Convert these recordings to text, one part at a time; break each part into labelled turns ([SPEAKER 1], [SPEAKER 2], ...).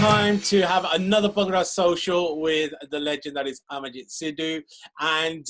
[SPEAKER 1] time to have another Bhangra Social with the legend that is Amarjit Sidhu. And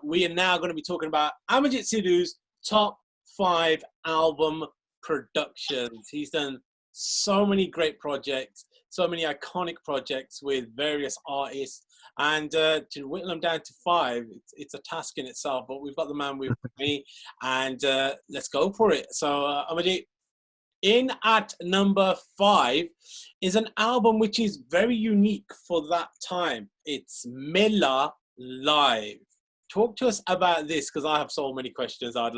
[SPEAKER 1] we are now going to be talking about Amarjit Sidhu's top 5 album productions. He's done so many great projects, so many iconic projects with various artists. And to whittle them down to 5, it's a task in itself. But we've got the man with me, and let's go for it. So, Amarjit, in at number 5 is an album which is very unique for that time. It's Mela Live. Talk to us about this, because I have so many questions. I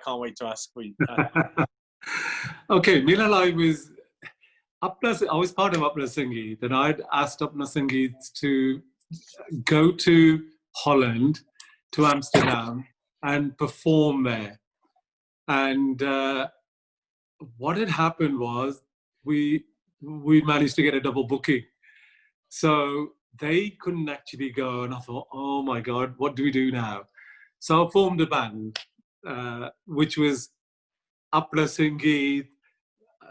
[SPEAKER 1] can't wait to ask for you.
[SPEAKER 2] Okay, Mela Live is I was part of Apna Sangeet, and I'd asked Apna Sangeet to go to Holland, to Amsterdam, and perform there. And what had happened was we managed to get a double booking. So they couldn't actually go, and I thought, oh my God, what do we do now? So I formed a band, which was Apna Sangeet,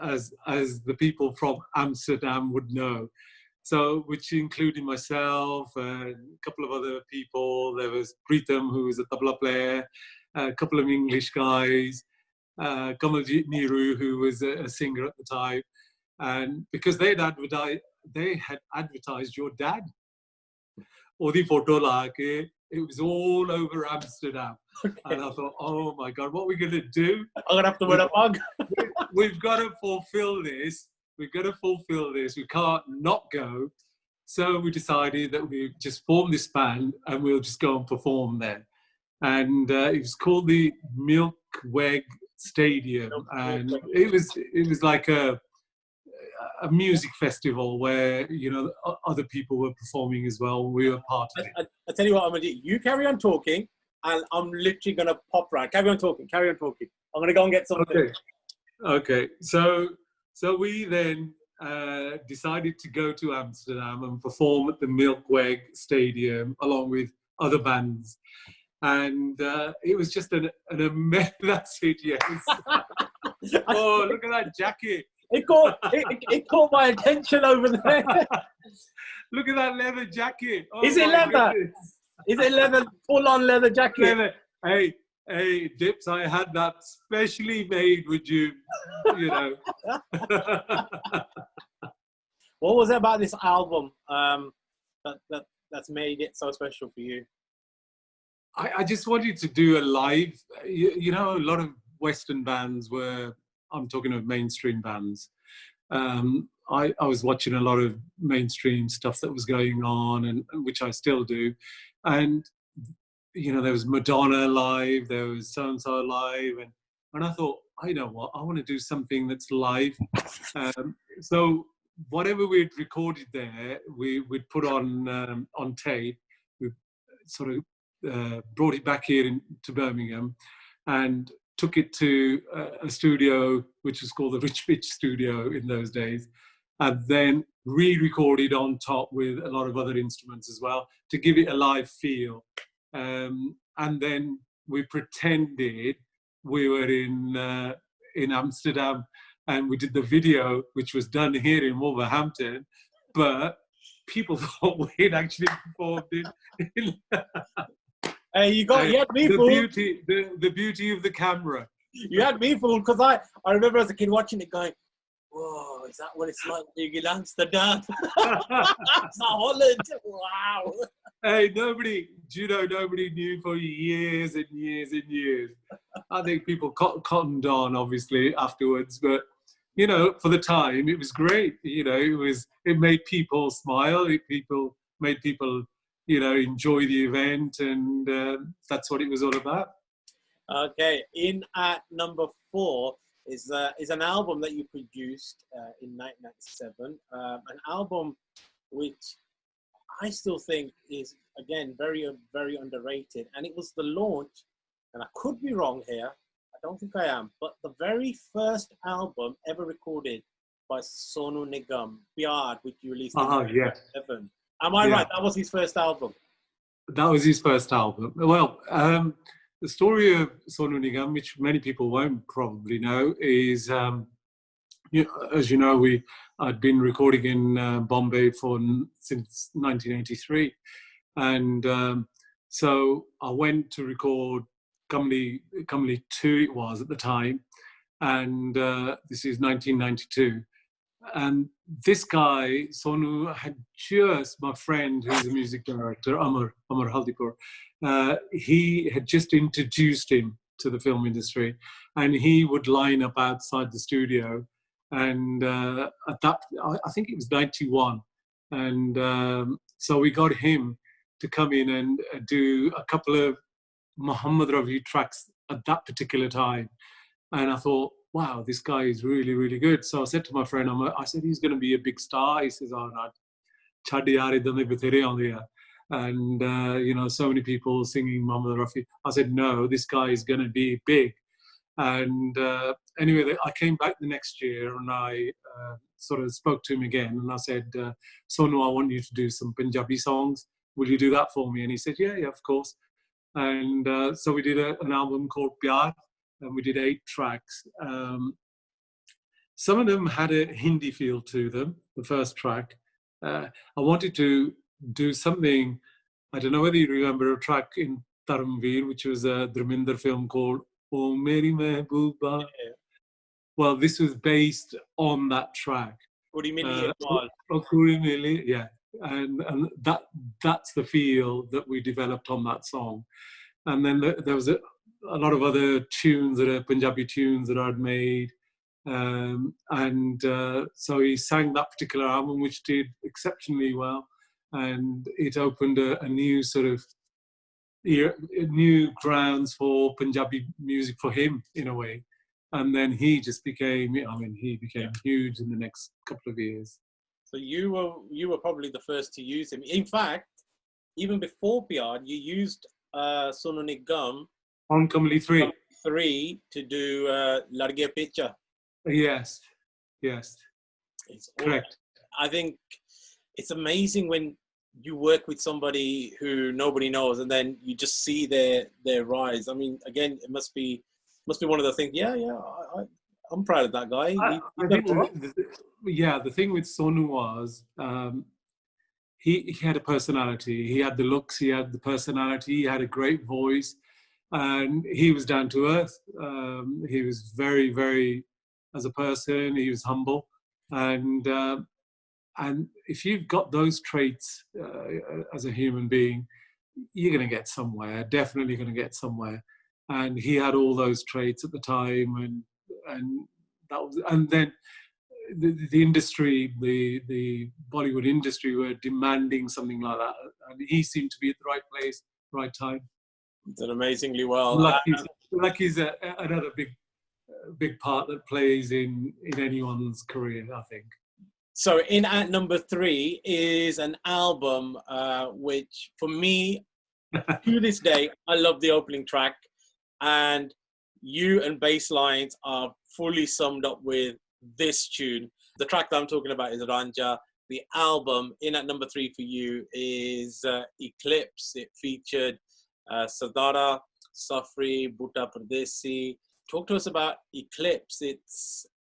[SPEAKER 2] as the people from Amsterdam would know. So, which included myself and a couple of other people. There was Preetham, who was a tabla player, a couple of English guys, Kamlee, who was a singer at the time. And because they had advertised your dad. Odi photo like it was all over Amsterdam. Okay. And I thought, oh my God, what are we going to do?
[SPEAKER 1] I'm going to have to wear a mug.
[SPEAKER 2] We've got to fulfill this. We've got to fulfill this. We can't not go. So we decided that we just form this band and we'll just go and perform there. And it was called the Milkweg Stadium. And it was like a music festival where, you know, other people were performing as well. We were part of it.
[SPEAKER 1] I tell you what, I'm going to do. You carry on talking, and I'm literally going to pop round. Carry on talking. I'm going to go and get something.
[SPEAKER 2] Okay. So we then decided to go to Amsterdam and perform at the Milkweg Stadium along with other bands. And it was just an amazing... That's it, yes. Oh, look at that jacket.
[SPEAKER 1] It caught my attention over there.
[SPEAKER 2] Look at that leather jacket. Oh,
[SPEAKER 1] is it leather? Goodness. Is it leather? Full-on leather jacket?
[SPEAKER 2] Leather. Hey, Dips, I had that specially made with you, you know.
[SPEAKER 1] What was it about this album that's made it so special for you?
[SPEAKER 2] I just wanted to do a live, you know, a lot of Western bands were, I'm talking of mainstream bands. I was watching a lot of mainstream stuff that was going on, and which I still do. And, you know, there was Madonna live, there was so-and-so live. And I thought, I know what, I want to do something that's live. So whatever we'd recorded there, we'd put on tape. We sort of brought it back here to Birmingham and took it to a studio which was called the Rich Bitch Studio in those days, and then re-recorded on top with a lot of other instruments as well to give it a live feel. And then we pretended we were in Amsterdam, and we did the video, which was done here in Wolverhampton, but people thought we'd actually performed in
[SPEAKER 1] Hey, you had me fooled.
[SPEAKER 2] The beauty of the camera.
[SPEAKER 1] You had me fooled, because I remember as a kid watching it going, whoa, is that what it's like being in Amsterdam? It's not Holland. Wow.
[SPEAKER 2] Hey, nobody knew for years and years and years. I think people cottoned on, obviously, afterwards, but, you know, for the time, it was great. You know, it made people smile. Made people, you know, enjoy the event, and that's what it was all about.
[SPEAKER 1] Okay, in at number 4 is an album that you produced in 1997, an album which I still think is, again, very, very underrated. And it was the launch, and I could be wrong here, I don't think I am, but the very first album ever recorded by Sonu Nigam, Pyar, which you released in 1997. Am I right? That was his first album.
[SPEAKER 2] That was his first album. Well, the story of Sonu Nigam, which many people won't probably know, is as you know, I'd been recording in Bombay since 1983, and so I went to record Kamlee 2. It was at the time, and this is 1992. And this guy, Sonu, had just, my friend who's a music director, Amar Haldipur, he had just introduced him to the film industry, and he would line up outside the studio. And at that, I think it was 91. And so we got him to come in and do a couple of Muhammad Rafi tracks at that particular time. And I thought, wow, this guy is really, really good. So I said to my friend, I said, he's going to be a big star. He says, oh, no, chhad yaar, idhan de bathere aunde hain. And, so many people singing Muhammad Rafi. I said, no, this guy is going to be big. And anyway, I came back the next year and I sort of spoke to him again. And I said, Sonu, I want you to do some Punjabi songs. Will you do that for me? And he said, yeah, of course. And so we did an album called Pyar. And we did 8 tracks. Some of them had a Hindi feel to them, the first track. I wanted to do something, I don't know whether you remember a track in Taramveer, which was a Dharminder film called Oh Meri Mehbooba. Yeah. Well, this was based on that track. Yeah. And that's the feel that we developed on that song. And then there was a lot of other tunes that are Punjabi tunes that I'd made. So he sang that particular album, which did exceptionally well. And it opened a new sort of new grounds for Punjabi music for him in a way. And then he just became, huge in the next couple of years.
[SPEAKER 1] So you were probably the first to use him. In fact, even before Pyar, you used Sonu Nigam
[SPEAKER 2] on Kamlee
[SPEAKER 1] 3 to do Lad Gaya Picha.
[SPEAKER 2] Yes.
[SPEAKER 1] It's correct. I think it's amazing when you work with somebody who nobody knows and then you just see their rise. I mean, again, it must be one of the things. Yeah, I'm proud of that guy.
[SPEAKER 2] I think the thing with Sonu was he had a personality. He had the looks, he had the personality, he had a great voice, and he was down to earth. He was very, very, as a person, he was humble. And if you've got those traits as a human being, you're going to get somewhere, definitely going to get somewhere. And he had all those traits at the time, and then the industry, the Bollywood industry were demanding something like that. And he seemed to be at the right place, right time.
[SPEAKER 1] Did amazingly well.
[SPEAKER 2] Lucky's another big part that plays in anyone's career, I think.
[SPEAKER 1] So in at number 3 is an album which, for me, to this day, I love the opening track. And you and bass lines are fully summed up with this tune. The track that I'm talking about is Ranja. The album in at number 3 for you is Eclipse. It featured Sardara, Safri, Bhutta Pradesi. Talk to us about Eclipse.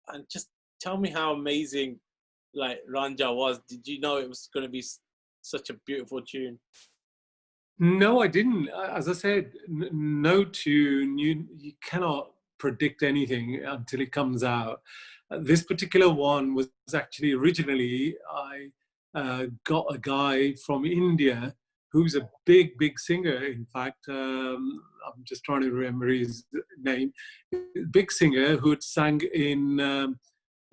[SPEAKER 1] And just tell me how amazing Ranja was. Did you know it was going to be such a beautiful tune?
[SPEAKER 2] No, I didn't. As I said, no tune. You cannot predict anything until it comes out. This particular one was actually originally, I got a guy from India who's a big singer. In fact, I'm just trying to remember his name. Big singer who had sang in,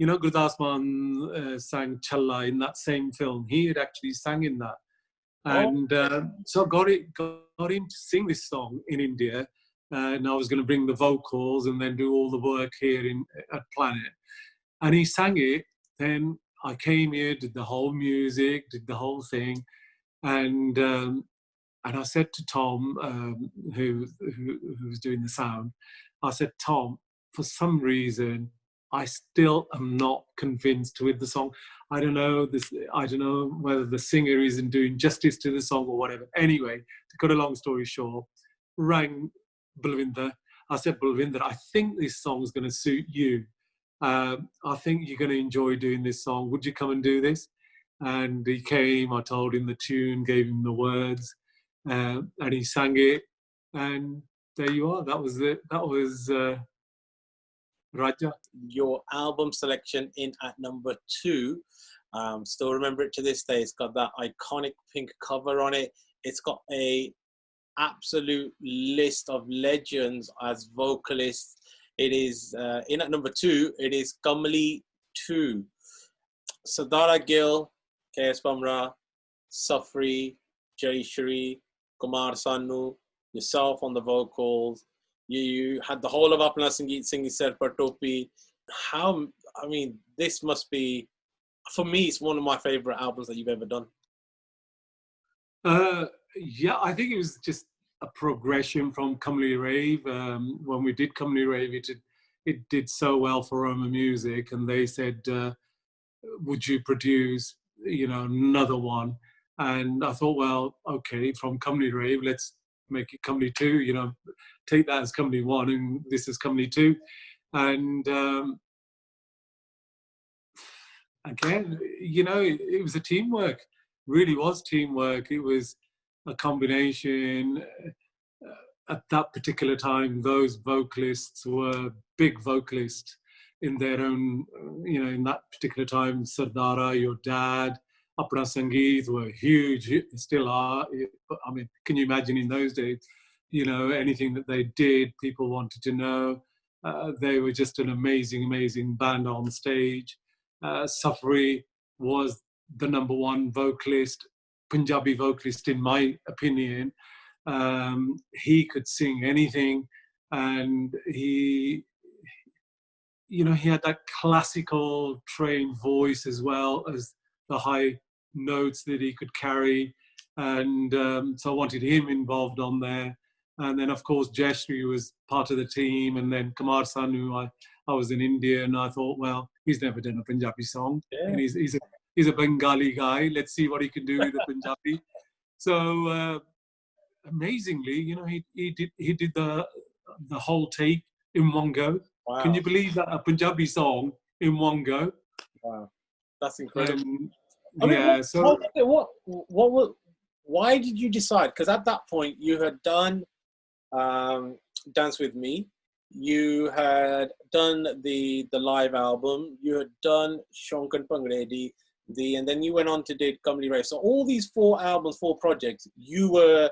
[SPEAKER 2] Gurdas Mann sang Challa in that same film. He had actually sang in that. And so I got him to sing this song in India. And I was going to bring the vocals and then do all the work here at Planet. And he sang it. Then I came here, did the whole music, did the whole thing. And I said to Tom, who was doing the sound, I said, Tom, for some reason, I still am not convinced with the song. I don't know whether the singer isn't doing justice to the song or whatever. Anyway, to cut a long story short, rang Balwinder. I said, Balwinder, I think this song is going to suit you. I think you're going to enjoy doing this song. Would you come and do this? And he came, I told him the tune, gave him the words, and he sang it. And there you are. That was it. That was Raja.
[SPEAKER 1] Your album selection in at number 2. Still remember it to this day. It's got that iconic pink cover on it. It's got a absolute list of legends as vocalists. It is in at number 2. It is Kamlee 2. Sadara Gill, K.S. Bhamrah, Safri, Jay Shri, Kumar Sanu, yourself on the vocals. You had the whole of Apna Sangeet singing Sir Par Topi. How, I mean, this must be, for me, it's one of my favorite albums that you've ever done.
[SPEAKER 2] Yeah, I think it was just a progression from Kamlee Rave. When we did Kamlee Rave, it did so well for Roma Music, and they said, would you produce, another one? And I thought, well, okay, from Kamlee Rave, let's make it Kamlee 2, take that as Kamlee 1, and this is Kamlee 2. And again, it was a teamwork, really was teamwork. It was a combination. At that particular time, those vocalists were big vocalists in their own, in that particular time. Sardara, your dad, Apna Sangeet were huge, still are. I mean, can you imagine in those days, anything that they did, people wanted to know. They were just an amazing, amazing band on stage. Safri was the number 1 vocalist, Punjabi vocalist, in my opinion. He could sing anything, and he had that classical trained voice as well as the high notes that he could carry. And so I wanted him involved on there. And then, of course, Jayashree was part of the team. And then Kumar Sanu, I was in India, and I thought, well, he's never done a Punjabi song. Yeah. And he's a Bengali guy. Let's see what he can do with the Punjabi. So amazingly, he did the whole take in one go. Wow. Can you believe that, a Punjabi song in one go?
[SPEAKER 1] Wow, that's incredible. Why did you decide? Because at that point you had done Dance With Me, you had done the live album, you had done Shonkan Pangredi, and then you went on to do Kamlee Rave. So all these 4 albums, 4 projects, you were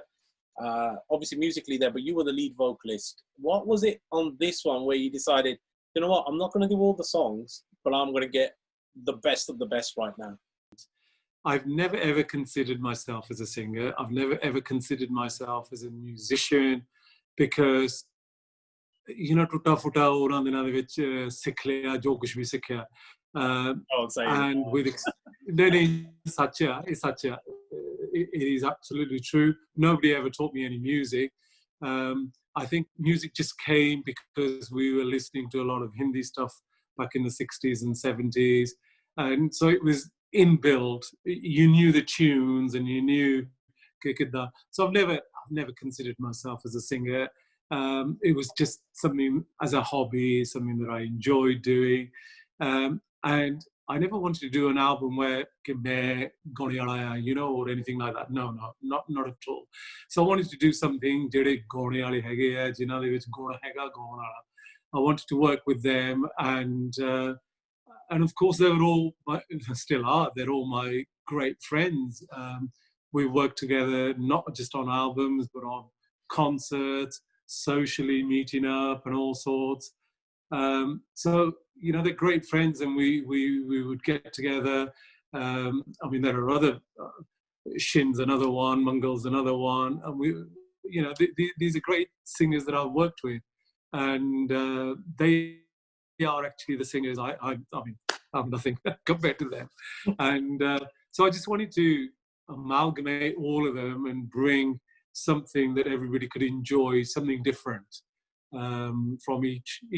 [SPEAKER 1] obviously musically there, but you were the lead vocalist. What was it on this one where you decided, you know what, I'm not going to do all the songs, but I'm going to get the best of the best right now?
[SPEAKER 2] I've never ever considered myself as a singer. I've never ever considered myself as a musician, because टूटा फूटा ਉਹਨਾਂ ਦਿਨਾਂ ਦੇ ਵਿੱਚ ਸਿੱਖ ਲਿਆ ਜੋ ਕੁਝ ਵੀ ਸਿੱਖਿਆ and with it's such a it is absolutely true. Nobody ever taught me any music. I think music just came because we were listening to a lot of Hindi stuff back in the 60s and 70s, and so it was inbuilt. You knew the tunes and you knew. So I've never considered myself as a singer. It was just something as a hobby, something that I enjoyed doing, and I never wanted to do an album where or anything like that. No, not at all. So I wanted to do something. I wanted to work with them, and of course they were all, still are, they're all my great friends. We worked together not just on albums, but on concerts, socially meeting up and all sorts. So, they're great friends, and we would get together. I mean, there are other, Shin's another one, Mangal's another one. And these are great singers that I've worked with. And they are actually the singers. I mean, I have nothing compared to them. And so I just wanted to amalgamate all of them and bring something that everybody could enjoy, something different from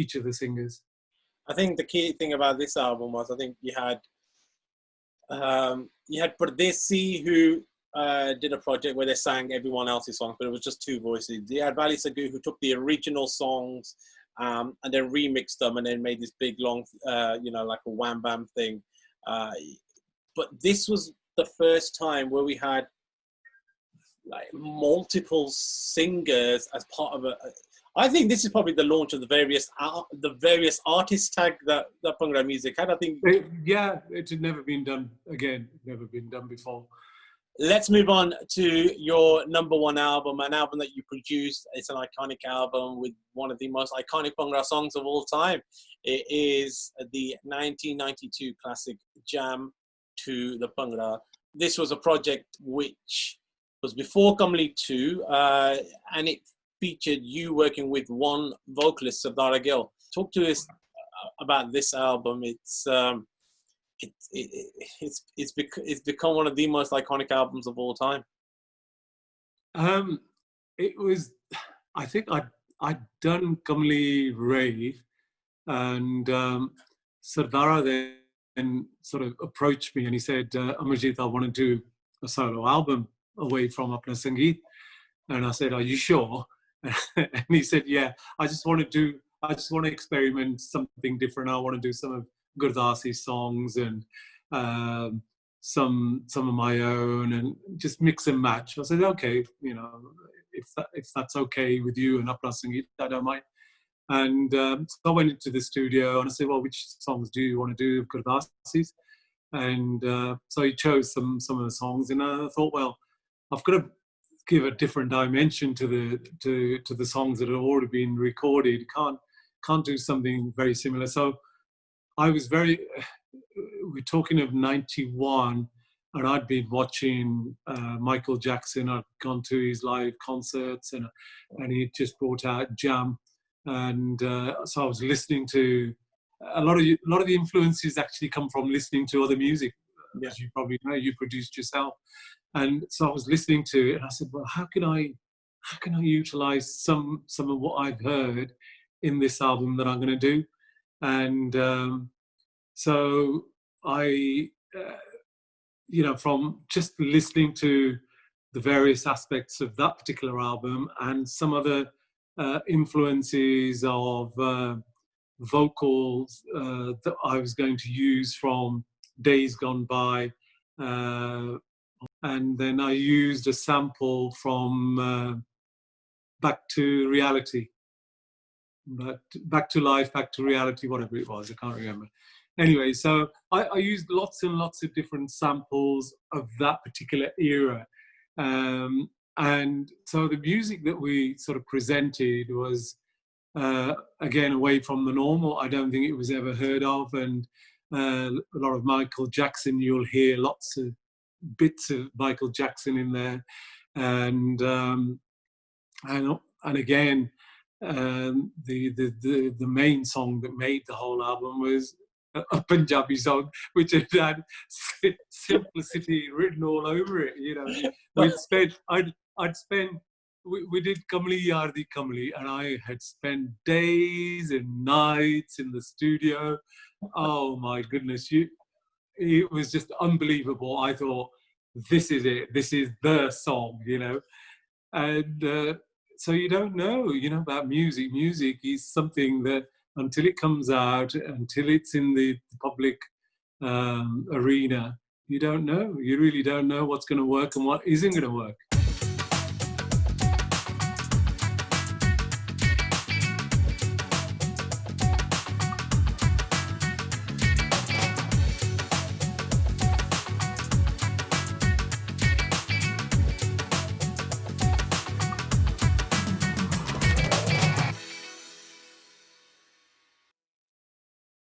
[SPEAKER 2] each of the singers.
[SPEAKER 1] I think the key thing about this album was, I think you had Pardesi, who did a project where they sang everyone else's songs, but it was just 2 voices. You had Vali Sagoo, who took the original songs and then remixed them and then made this big long, like a wham bam thing. But this was the first time where we had like multiple singers as part of a. I think this is probably the launch of the various artist tag that Bhangra music had. I think.
[SPEAKER 2] It had never been done again. Never been done before.
[SPEAKER 1] Let's move on to your number one album, an album that you produced. It's an iconic album with one of the most iconic Bhangra songs of all time. It is the 1992 classic Jam to the Bhangra. This was a project which was before Kamlee 2, and it featured you working with one vocalist, Sardar Gill. Talk to us about this album. It's become one of the most iconic albums of all time.
[SPEAKER 2] It was, I think I'd done Kamlee Rave, and Sardar then sort of approached me and he said, Amarjit, I want to do a solo album away from Apna Sangeet. And I said, are you sure? And he said, yeah, I just want to experiment something different. I want to do some of Gurdasi's songs and some of my own and just mix and match. I said, okay, if that's okay with you and Apna Sangeet, I don't mind. And so I went into the studio and I said, well, which songs do you want to do of Gurdasi's? And so he chose some of the songs, and I thought, well, I've got to give a different dimension to the songs that have already been recorded. Can't do something very similar. So I was we're talking of 91, and I'd been watching Michael Jackson. I'd gone to his live concerts, and he just brought out Jam. And so I was listening to a lot of the influences actually come from listening to other music, as you probably know. You produced yourself, and so I was listening to it, and I said, "Well, how can I utilize some of what I've heard in this album that I'm going to do?" And so I, from just listening to the various aspects of that particular album and some other influences of vocals that I was going to use from Days Gone By, and then I used a sample from Back to Reality, Back to Life, Back to Reality, whatever it was, I can't remember. Anyway, so I used lots and lots of different samples of that particular era. And so the music that we sort of presented was, again, away from the normal. I don't think it was ever heard of. And a lot of Michael Jackson, you'll hear lots of bits of Michael Jackson in there. And again, the main song that made the whole album was a Punjabi song, which had simplicity written all over it. We did Kamlee Yardi Kamlee, and I had spent days and nights in the studio. Oh my goodness, it was just unbelievable. I thought, this is it. This is the song, And so you don't know, about music. Music is something that until it comes out, until it's in the public arena, you don't know. You really don't know what's going to work and what isn't going to work.